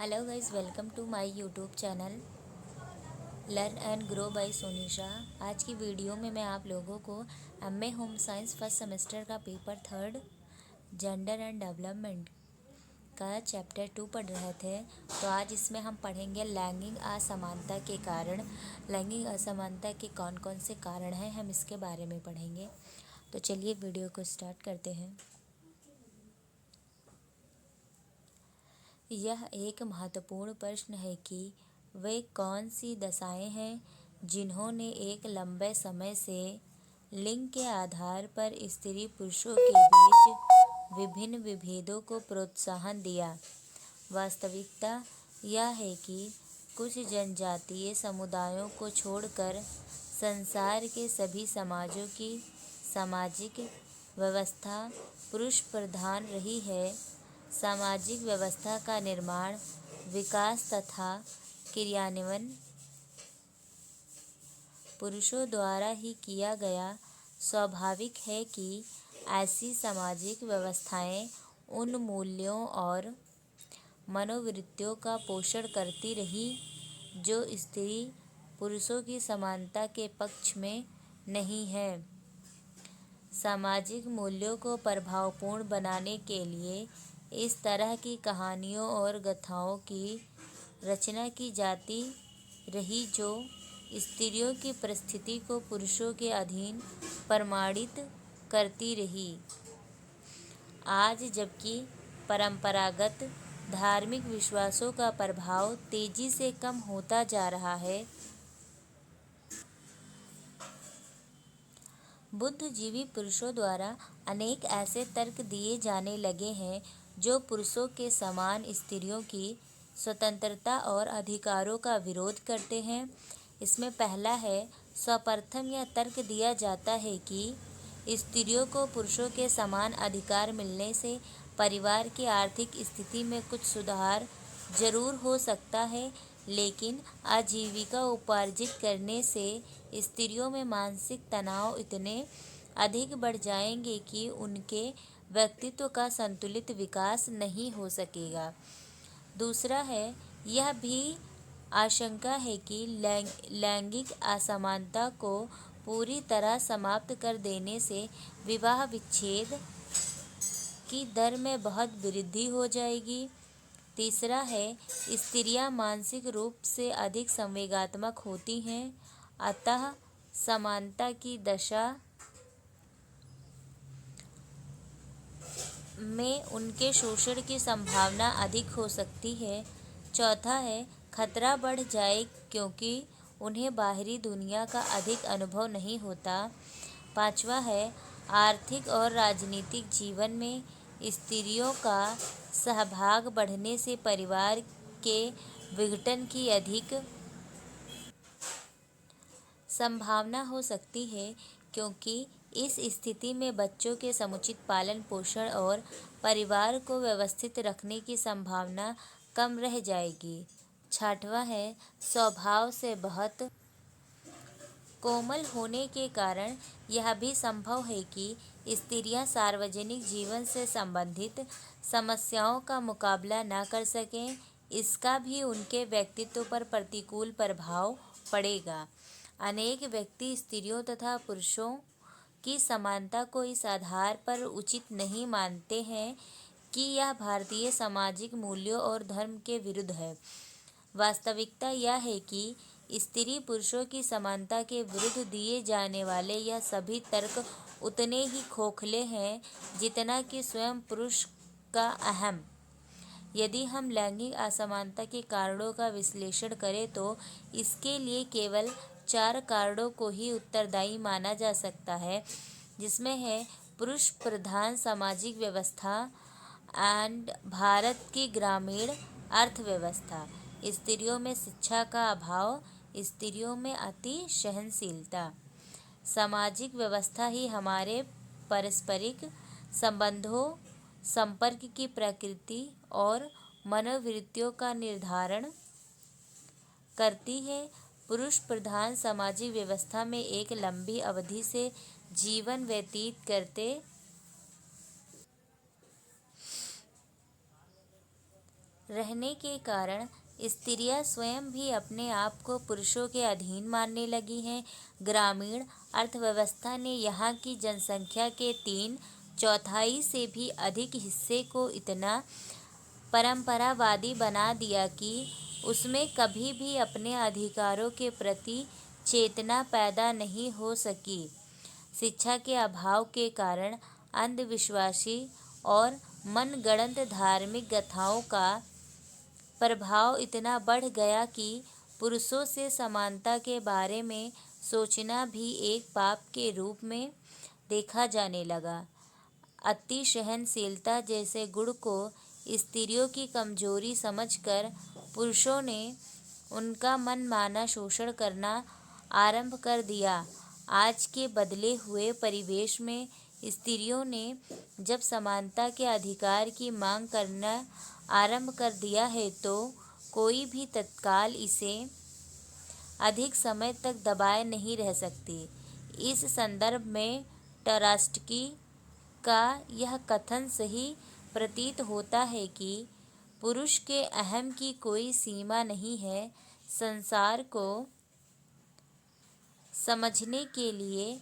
Hello guys, welcome to my YouTube channel learn and grow by Sonisha. आज की video में मैं आप लोगों को MA home science first semester का paper third gender and development का चैप्टर 2 पढ़ रहे थे। तो आज इसमें हम पढ़ेंगे लैंगिक असमानता के कारण। लैंगिक असमानता के कौन कौन से कारण हैं, हम इसके बारे में पढ़ेंगे। तो चलिए वीडियो को स्टार्ट करते हैं। यह एक महत्वपूर्ण प्रश्न है कि वे कौन सी दशाएं हैं जिन्होंने एक लंबे समय से लिंग के आधार पर स्त्री पुरुषों के बीच विभिन्न विभेदों को प्रोत्साहन दिया। वास्तविकता यह है कि कुछ जनजातीय समुदायों को छोड़कर संसार के सभी समाजों की सामाजिक व्यवस्था पुरुष प्रधान रही है। सामाजिक व्यवस्था का निर्माण, विकास तथा क्रियान्वयन पुरुषों द्वारा ही किया गया। स्वाभाविक है कि ऐसी सामाजिक व्यवस्थाएं उन मूल्यों और मनोवृत्तियों का पोषण करती रही जो स्त्री पुरुषों की समानता के पक्ष में नहीं है। सामाजिक मूल्यों को प्रभावपूर्ण बनाने के लिए इस तरह की कहानियों और गाथाओं की रचना की जाती रही जो स्त्रियों की परिस्थिति को पुरुषों के अधीन प्रमाणित करती रही। आज जबकि परंपरागत धार्मिक विश्वासों का प्रभाव तेजी से कम होता जा रहा है, बुद्धिजीवी पुरुषों द्वारा अनेक ऐसे तर्क दिए जाने लगे हैं जो पुरुषों के समान स्त्रियों की स्वतंत्रता और अधिकारों का विरोध करते हैं। इसमें पहला है, सर्वप्रथम यह तर्क दिया जाता है कि स्त्रियों को पुरुषों के समान अधिकार मिलने से परिवार की आर्थिक स्थिति में कुछ सुधार जरूर हो सकता है, लेकिन आजीविका उपार्जित करने से स्त्रियों में मानसिक तनाव इतने अधिक बढ़ जाएंगे कि उनके व्यक्तित्व का संतुलित विकास नहीं हो सकेगा। दूसरा है, यह भी आशंका है कि लैंगिक असमानता को पूरी तरह समाप्त कर देने से विवाह विच्छेद की दर में बहुत वृद्धि हो जाएगी। तीसरा है, स्त्रियां मानसिक रूप से अधिक संवेगात्मक होती हैं, अतः समानता की दशा में उनके शोषण की संभावना अधिक हो सकती है। चौथा है, खतरा बढ़ जाए क्योंकि उन्हें बाहरी दुनिया का अधिक अनुभव नहीं होता। पांचवा है, आर्थिक और राजनीतिक जीवन में स्त्रियों का सहभाग बढ़ने से परिवार के विघटन की अधिक संभावना हो सकती है, क्योंकि इस स्थिति में बच्चों के समुचित पालन पोषण और परिवार को व्यवस्थित रखने की संभावना कम रह जाएगी। छठवां है, स्वभाव से बहुत कोमल होने के कारण यह भी संभव है कि स्त्रियां सार्वजनिक जीवन से संबंधित समस्याओं का मुकाबला न कर सकें। इसका भी उनके व्यक्तित्व पर प्रतिकूल प्रभाव पड़ेगा। अनेक व्यक्ति स्त्रियों तथा पुरुषों की समानता को इस आधार पर उचित नहीं मानते हैं कि यह भारतीय सामाजिक मूल्यों और धर्म के विरुद्ध है। वास्तविकता यह है कि स्त्री पुरुषों की समानता के विरुद्ध दिए जाने वाले यह सभी तर्क उतने ही खोखले हैं जितना कि स्वयं पुरुष का अहम। यदि हम लैंगिक असमानता के कारणों का विश्लेषण करें तो इसके लिए केवल 4 कारणों को ही उत्तरदायी माना जा सकता है, जिसमें है पुरुष प्रधान सामाजिक व्यवस्था एंड भारत की ग्रामीण अर्थव्यवस्था, स्त्रियों में शिक्षा का अभाव, स्त्रियों में अति सहनशीलता। सामाजिक व्यवस्था ही हमारे पारस्परिक संबंधों, संपर्क की प्रकृति और मनोवृत्तियों का निर्धारण करती है। पुरुष प्रधान सामाजिक व्यवस्था में एक लंबी अवधि से जीवन व्यतीत करते रहने के कारण स्त्रियां स्वयं भी अपने आप को पुरुषों के अधीन मानने लगी हैं। ग्रामीण अर्थव्यवस्था ने यहाँ की जनसंख्या के 3/4 से भी अधिक हिस्से को इतना परंपरावादी बना दिया कि उसमें कभी भी अपने अधिकारों के प्रति चेतना पैदा नहीं हो सकी। शिक्षा के अभाव के कारण अंधविश्वासी और मनगढ़ंत धार्मिक कथाओं का प्रभाव इतना बढ़ गया कि पुरुषों से समानता के बारे में सोचना भी एक पाप के रूप में देखा जाने लगा। अति सहनशीलता जैसे गुण को स्त्रियों की कमजोरी समझकर पुरुषों ने उनका मनमाना शोषण करना आरंभ कर दिया। आज के बदले हुए परिवेश में स्त्रियों ने जब समानता के अधिकार की मांग करना आरंभ कर दिया है तो कोई भी तत्काल इसे अधिक समय तक दबाए नहीं रह सकती। इस संदर्भ में टॉल्स्टॉय का यह कथन सही प्रतीत होता है कि पुरुष के अहम की कोई सीमा नहीं है। संसार को समझने के लिए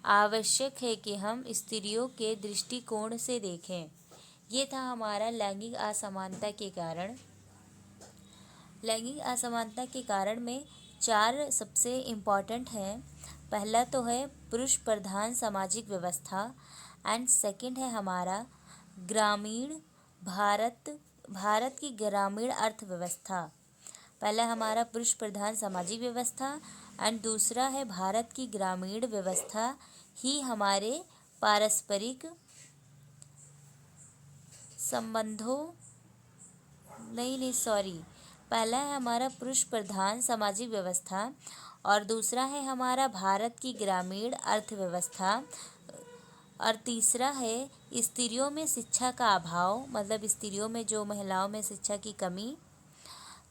आवश्यक है कि हम स्त्रियों के दृष्टिकोण से देखें। ये था हमारा लैंगिक असमानता के कारण। लैंगिक असमानता के कारण में 4 सबसे इम्पॉर्टेंट हैं। पहला तो है पुरुष प्रधान सामाजिक व्यवस्था एंड सेकंड है हमारा ग्रामीण भारत की ग्रामीण अर्थव्यवस्था। पहला हमारा पुरुष प्रधान सामाजिक व्यवस्था एंड दूसरा है भारत की ग्रामीण व्यवस्था ही हमारे पारस्परिक संबंधों पहला है हमारा पुरुष प्रधान सामाजिक व्यवस्था और दूसरा है हमारा भारत की ग्रामीण अर्थव्यवस्था और तीसरा है स्त्रियों में शिक्षा का अभाव, मतलब स्त्रियों में जो महिलाओं में शिक्षा की कमी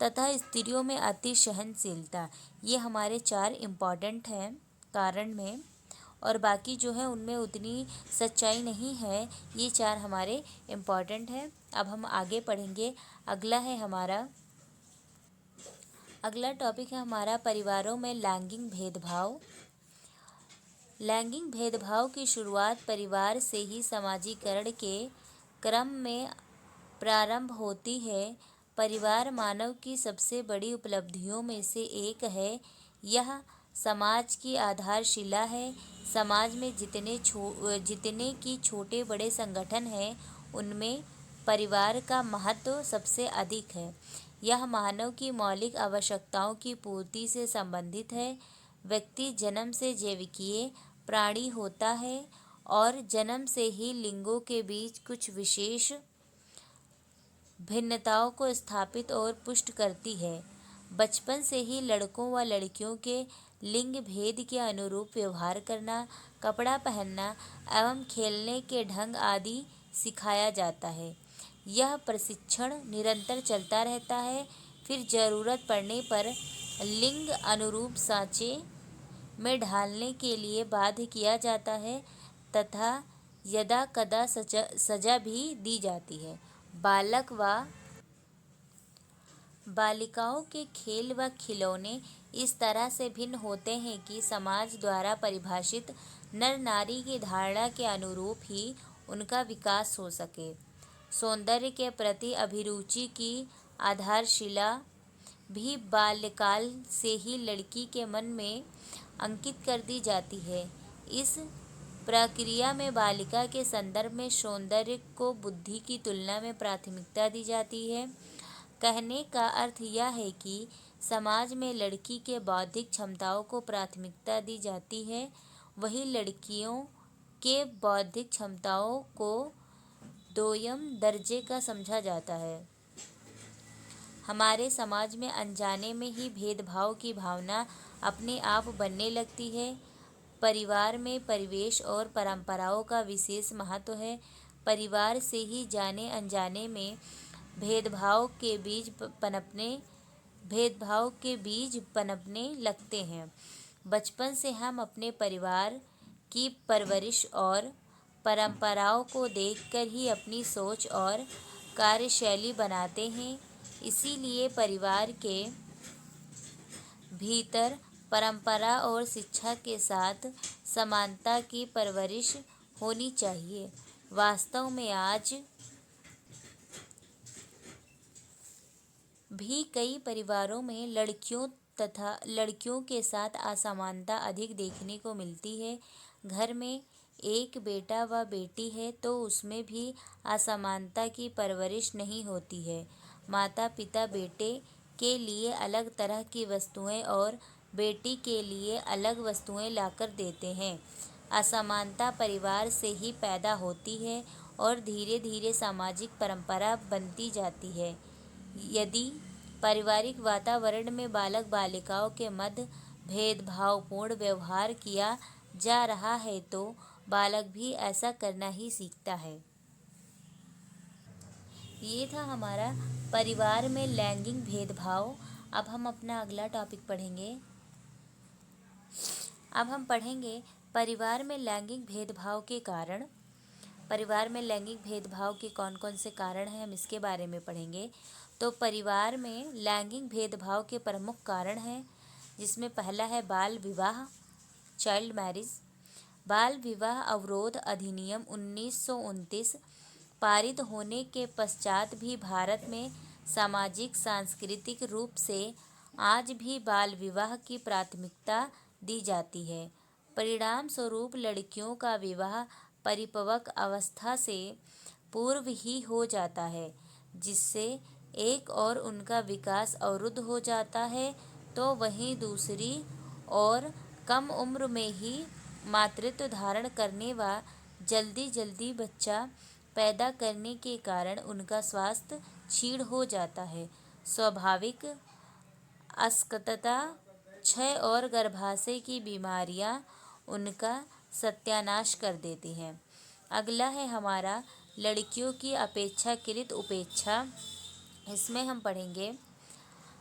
तथा स्त्रियों में अति सहनशीलता। ये हमारे 4 इम्पॉर्टेंट हैं कारण में, और बाकी जो है उनमें उतनी सच्चाई नहीं है। ये 4 हमारे इम्पॉर्टेंट हैं। अब हम आगे पढ़ेंगे। अगला टॉपिक है हमारा परिवारों में लैंगिक भेदभाव। लैंगिक भेदभाव की शुरुआत परिवार से ही समाजीकरण के क्रम में प्रारंभ होती है। परिवार मानव की सबसे बड़ी उपलब्धियों में से एक है। यह समाज की आधारशिला है। समाज में जितने की छोटे बड़े संगठन हैं उनमें परिवार का महत्व सबसे अधिक है। यह मानव की मौलिक आवश्यकताओं की पूर्ति से संबंधित है। व्यक्ति जन्म से जैविकीय प्राणी होता है और जन्म से ही लिंगों के बीच कुछ विशेष भिन्नताओं को स्थापित और पुष्ट करती है। बचपन से ही लड़कों व लड़कियों के लिंग भेद के अनुरूप व्यवहार करना, कपड़ा पहनना एवं खेलने के ढंग आदि सिखाया जाता है। यह प्रशिक्षण निरंतर चलता रहता है। फिर जरूरत पड़ने पर लिंग अनुरूप सांचे में ढालने के लिए बाध्य किया जाता है तथा यदा कदा सजा भी दी जाती है। बालक व बालिकाओं के खेल व खिलौने इस तरह से भिन्न होते हैं कि समाज द्वारा परिभाषित नर नारी की धारणा के अनुरूप ही उनका विकास हो सके। सौंदर्य के प्रति अभिरुचि की आधारशिला भी बाल्यकाल से ही लड़की के मन में अंकित कर दी जाती है। इस प्रक्रिया में बालिका के संदर्भ में सौंदर्य को बुद्धि की तुलना में प्राथमिकता दी जाती है। कहने का अर्थ यह है कि समाज में लड़की के बौद्धिक क्षमताओं को प्राथमिकता दी जाती है, वहीं लड़कियों के बौद्धिक क्षमताओं को दोयम दर्जे का समझा जाता है। हमारे समाज में अनजाने में ही भेदभाव की भावना अपने आप बनने लगती है। परिवार में परिवेश और परंपराओं का विशेष महत्व है। परिवार से ही जाने अनजाने में भेदभाव के बीज पनपने लगते हैं। बचपन से हम अपने परिवार की परवरिश और परंपराओं को देखकर ही अपनी सोच और कार्यशैली बनाते हैं। इसीलिए परिवार के भीतर परंपरा और शिक्षा के साथ समानता की परवरिश होनी चाहिए। वास्तव में आज भी कई परिवारों में लड़कियों तथा लड़कियों के साथ असमानता अधिक देखने को मिलती है। घर में एक बेटा व बेटी है तो उसमें भी असमानता की परवरिश नहीं होती है। माता पिता बेटे के लिए अलग तरह की वस्तुएं और बेटी के लिए अलग वस्तुएं लाकर देते हैं। असमानता परिवार से ही पैदा होती है और धीरे धीरे सामाजिक परंपरा बनती जाती है। यदि पारिवारिक वातावरण में बालक बालिकाओं के मध्य भेदभावपूर्ण व्यवहार किया जा रहा है तो बालक भी ऐसा करना ही सीखता है। ये था हमारा परिवार में लैंगिक भेदभाव। अब हम अपना अगला टॉपिक पढ़ेंगे। अब हम पढ़ेंगे परिवार में लैंगिक भेदभाव के कारण। परिवार में लैंगिक भेदभाव के कौन कौन से कारण हैं, हम इसके बारे में पढ़ेंगे। तो परिवार में लैंगिक भेदभाव के प्रमुख कारण हैं, जिसमें पहला है बाल विवाह, चाइल्ड मैरिज। बाल विवाह अवरोध अधिनियम 1929 पारित होने के पश्चात भी भारत में सामाजिक सांस्कृतिक रूप से आज भी बाल विवाह की प्राथमिकता दी जाती है। परिणाम स्वरूप लड़कियों का विवाह परिपक्व अवस्था से पूर्व ही हो जाता है, जिससे एक और उनका विकास अवरुद्ध हो जाता है तो वहीं दूसरी और कम उम्र में ही मातृत्व धारण करने व जल्दी जल्दी बच्चा पैदा करने के कारण उनका स्वास्थ्य क्षीण हो जाता है। स्वाभाविक अस्कतता, क्षय और गर्भाशय की बीमारियां उनका सत्यानाश कर देती हैं। अगला है हमारा लड़कियों की अपेक्षाकृत उपेक्षा। इसमें हम पढ़ेंगे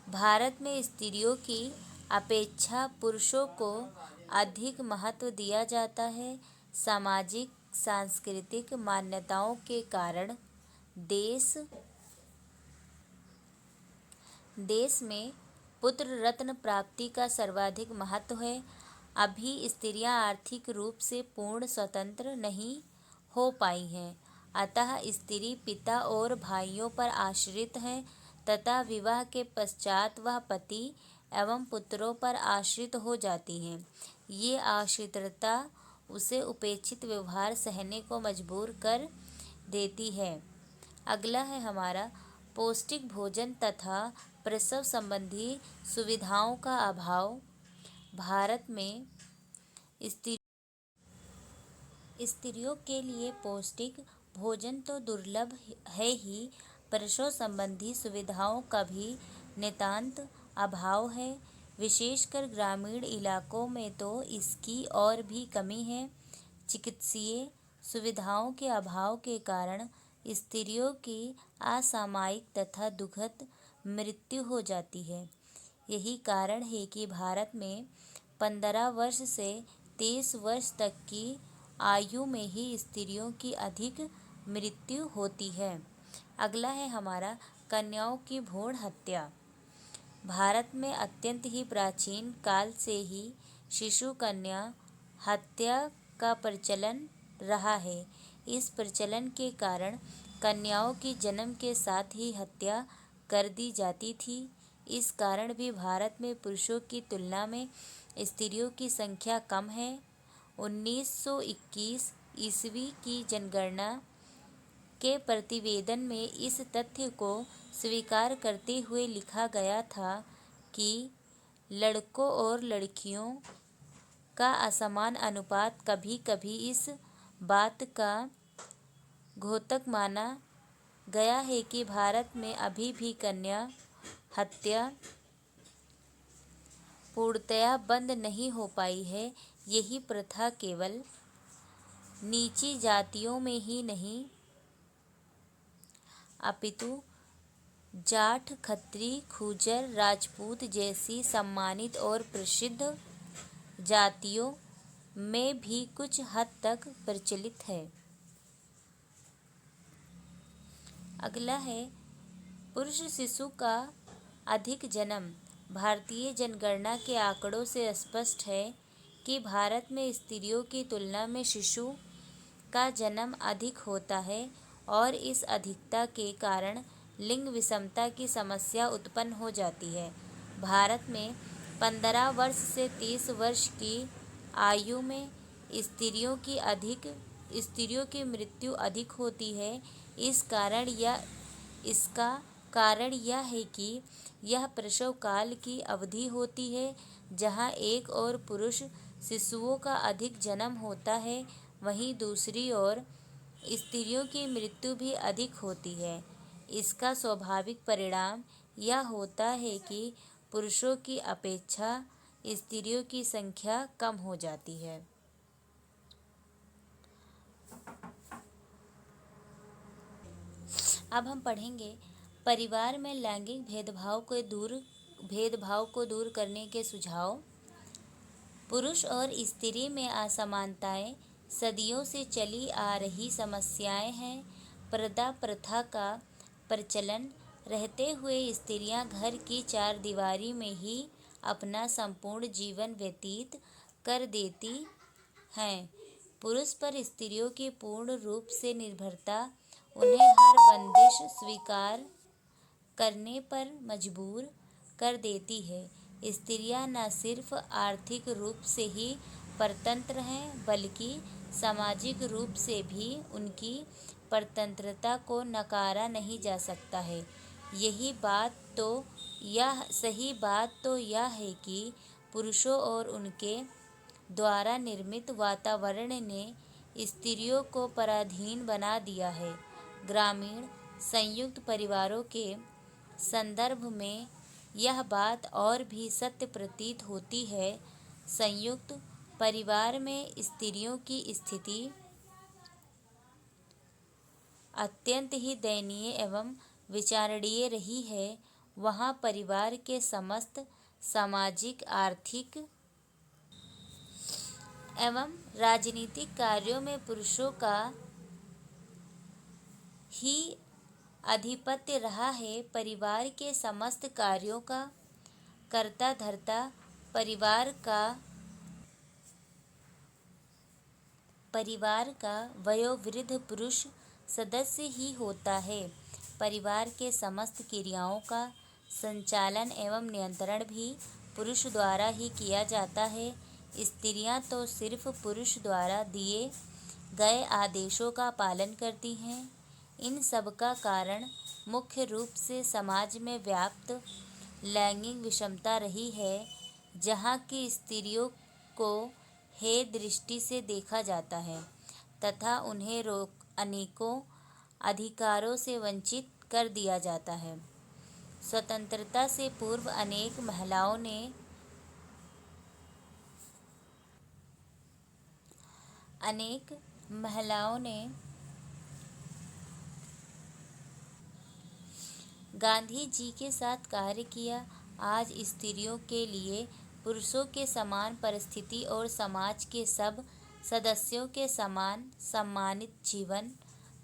भारत में स्त्रियों की अपेक्षा पुरुषों को अधिक महत्व दिया जाता है। सामाजिक सांस्कृतिक मान्यताओं के कारण देश में पुत्र रत्न प्राप्ति का सर्वाधिक महत्व है। अभी स्त्रियां आर्थिक रूप से पूर्ण स्वतंत्र नहीं हो पाई हैं, अतः स्त्री पिता और भाइयों पर आश्रित हैं तथा विवाह के पश्चात वह पति एवं पुत्रों पर आश्रित हो जाती हैं। ये आश्रितता उसे उपेक्षित व्यवहार सहने को मजबूर कर देती है। अगला है हमारा पौष्टिक भोजन तथा प्रसव संबंधी सुविधाओं का अभाव। भारत में स्त्रियों के लिए पौष्टिक भोजन तो दुर्लभ है ही, प्रसव संबंधी सुविधाओं का भी नितांत अभाव है। विशेषकर ग्रामीण इलाकों में तो इसकी और भी कमी है। चिकित्सीय सुविधाओं के अभाव के कारण स्त्रियों की असामयिक तथा दुखद मृत्यु हो जाती है। यही कारण है कि भारत में 15 वर्ष से 30 वर्ष तक की आयु में ही स्त्रियों की अधिक मृत्यु होती है। अगला है हमारा कन्याओं की भ्रूण हत्या। भारत में अत्यंत ही प्राचीन काल से ही शिशु कन्या हत्या का प्रचलन रहा है। इस प्रचलन के कारण कन्याओं की जन्म के साथ ही हत्या कर दी जाती थी। इस कारण भी भारत में पुरुषों की तुलना में स्त्रियों की संख्या कम है। 1921 ईस्वी की जनगणना के प्रतिवेदन में इस तथ्य को स्वीकार करते हुए लिखा गया था कि लड़कों और लड़कियों का असमान अनुपात कभी कभी इस बात का द्योतक माना गया है कि भारत में अभी भी कन्या हत्या पूर्णतया बंद नहीं हो पाई है। यही प्रथा केवल नीची जातियों में ही नहीं अपितु जाट, खत्री, गुर्जर, राजपूत जैसी सम्मानित और प्रसिद्ध जातियों में भी कुछ हद तक प्रचलित है। अगला है पुरुष शिशु का अधिक जन्म। भारतीय जनगणना के आंकड़ों से स्पष्ट है कि भारत में स्त्रियों की तुलना में शिशु का जन्म अधिक होता है और इस अधिकता के कारण लिंग विषमता की समस्या उत्पन्न हो जाती है। भारत में 15 वर्ष से 30 वर्ष की आयु में स्त्रियों की मृत्यु अधिक होती है। इसका कारण यह है कि यह प्रसव काल की अवधि होती है जहां एक और पुरुष शिशुओं का अधिक जन्म होता है, वहीं दूसरी ओर स्त्रियों की मृत्यु भी अधिक होती है। इसका स्वाभाविक परिणाम यह होता है कि पुरुषों की अपेक्षा स्त्रियों की संख्या कम हो जाती है। अब हम पढ़ेंगे परिवार में लैंगिक भेदभाव को दूर करने के सुझाव। पुरुष और स्त्री में असमानताएं सदियों से चली आ रही समस्याएं हैं। पर्दा प्रथा का प्रचलन रहते हुए स्त्रियां घर की चारदीवारी में ही अपना संपूर्ण जीवन व्यतीत कर देती हैं। पुरुष पर स्त्रियों की पूर्ण रूप से निर्भरता उन्हें हर बंदिश स्वीकार करने पर मजबूर कर देती है। स्त्रियां न सिर्फ आर्थिक रूप से ही परतंत्र हैं, बल्कि सामाजिक रूप से भी उनकी परतंत्रता को नकारा नहीं जा सकता है। सही बात तो यह है कि पुरुषों और उनके द्वारा निर्मित वातावरण ने स्त्रियों को पराधीन बना दिया है। ग्रामीण संयुक्त परिवारों के संदर्भ में यह बात और भी सत्य प्रतीत होती है। संयुक्त परिवार में स्त्रियों की स्थिति अत्यंत ही दयनीय एवं विचारणीय रही है। वहाँ परिवार के समस्त सामाजिक, आर्थिक एवं राजनीतिक कार्यों में पुरुषों का ही आधिपत्य रहा है। परिवार के समस्त कार्यों का कर्ता धर्ता परिवार का वयोवृद्ध पुरुष सदस्य ही होता है। परिवार के समस्त क्रियाओं का संचालन एवं नियंत्रण भी पुरुष द्वारा ही किया जाता है। स्त्रियां तो सिर्फ पुरुष द्वारा दिए गए आदेशों का पालन करती हैं। इन सब का कारण मुख्य रूप से समाज में व्याप्त लैंगिक विषमता रही है, जहाँ की स्त्रियों को हेय दृष्टि से देखा जाता है तथा उन्हें अनेकों अधिकारों से वंचित कर दिया जाता है। स्वतंत्रता से पूर्व अनेक महिलाओं ने गांधी जी के साथ कार्य किया। आज स्त्रियों के लिए पुरुषों के समान परिस्थिति और समाज के सब सदस्यों के समान सम्मानित जीवन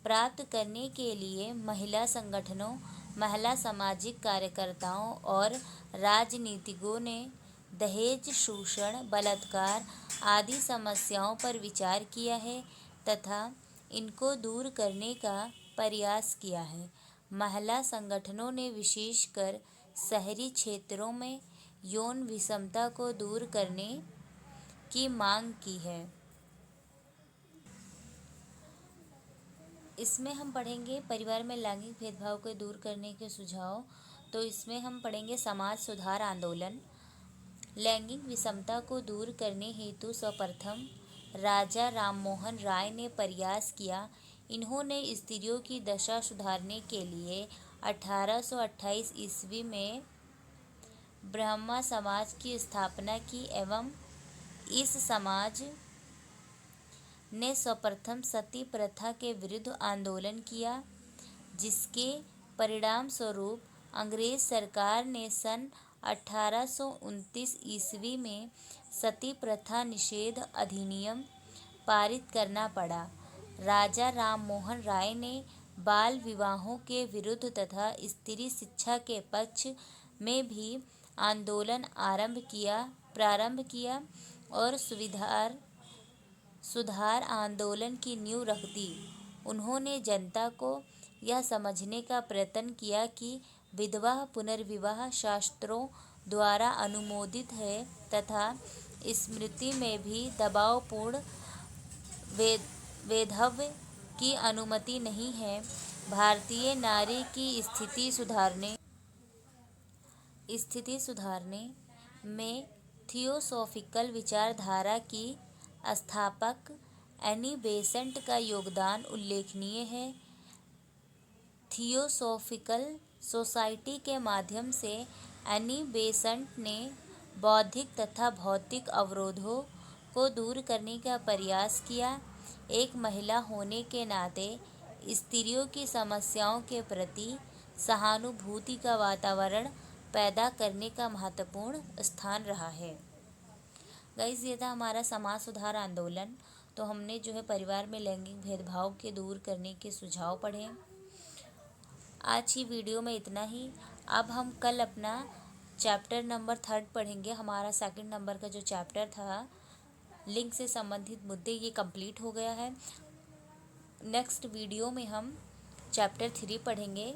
प्राप्त करने के लिए महिला संगठनों, महिला सामाजिक कार्यकर्ताओं और राजनीतिज्ञों ने दहेज, शोषण, बलात्कार आदि समस्याओं पर विचार किया है तथा इनको दूर करने का प्रयास किया है। महिला संगठनों ने विशेषकर शहरी क्षेत्रों में यौन विषमता को दूर करने की मांग की है। इसमें हम पढ़ेंगे परिवार में लैंगिक भेदभाव को दूर करने के सुझाव। तो इसमें हम पढ़ेंगे समाज सुधार आंदोलन। लैंगिक विषमता को दूर करने हेतु सर्वप्रथम राजा राममोहन राय ने प्रयास किया। इन्होंने स्त्रियों की दशा सुधारने के लिए 1828 ईस्वी में ब्राह्मण समाज की स्थापना की एवं इस समाज ने सर्वप्रथम सती प्रथा के विरुद्ध आंदोलन किया, जिसके परिणाम स्वरूप अंग्रेज सरकार ने सन 1829 ईस्वी में सती प्रथा निषेध अधिनियम पारित करना पड़ा। राजा राममोहन राय ने बाल विवाहों के विरुद्ध तथा स्त्री शिक्षा के पक्ष में भी आंदोलन प्रारंभ किया और सुधार आंदोलन की नींव रख दी। उन्होंने जनता को यह समझने का प्रयत्न किया कि विधवा पुनर्विवाह शास्त्रों द्वारा अनुमोदित है तथा स्मृति में भी दबावपूर्ण वैधव्य की अनुमति नहीं है। भारतीय नारी की स्थिति सुधारने में थियोसॉफिकल विचारधारा की स्थापक एनी बेसेंट का योगदान उल्लेखनीय है। थियोसॉफिकल सोसाइटी के माध्यम से एनी बेसेंट ने बौद्धिक तथा भौतिक अवरोधों को दूर करने का प्रयास किया। एक महिला होने के नाते स्त्रियों की समस्याओं के प्रति सहानुभूति का वातावरण पैदा करने का महत्वपूर्ण स्थान रहा है। गाइस, ये था हमारा समाज सुधार आंदोलन। तो हमने जो है परिवार में लैंगिक भेदभाव के दूर करने के सुझाव पढ़े। आज की वीडियो में इतना ही। अब हम कल अपना चैप्टर नंबर 3 पढ़ेंगे। हमारा 2 नंबर का जो चैप्टर था लिंग से संबंधित मुद्दे, ये कंप्लीट हो गया है। नेक्स्ट वीडियो में हम चैप्टर 3 पढ़ेंगे।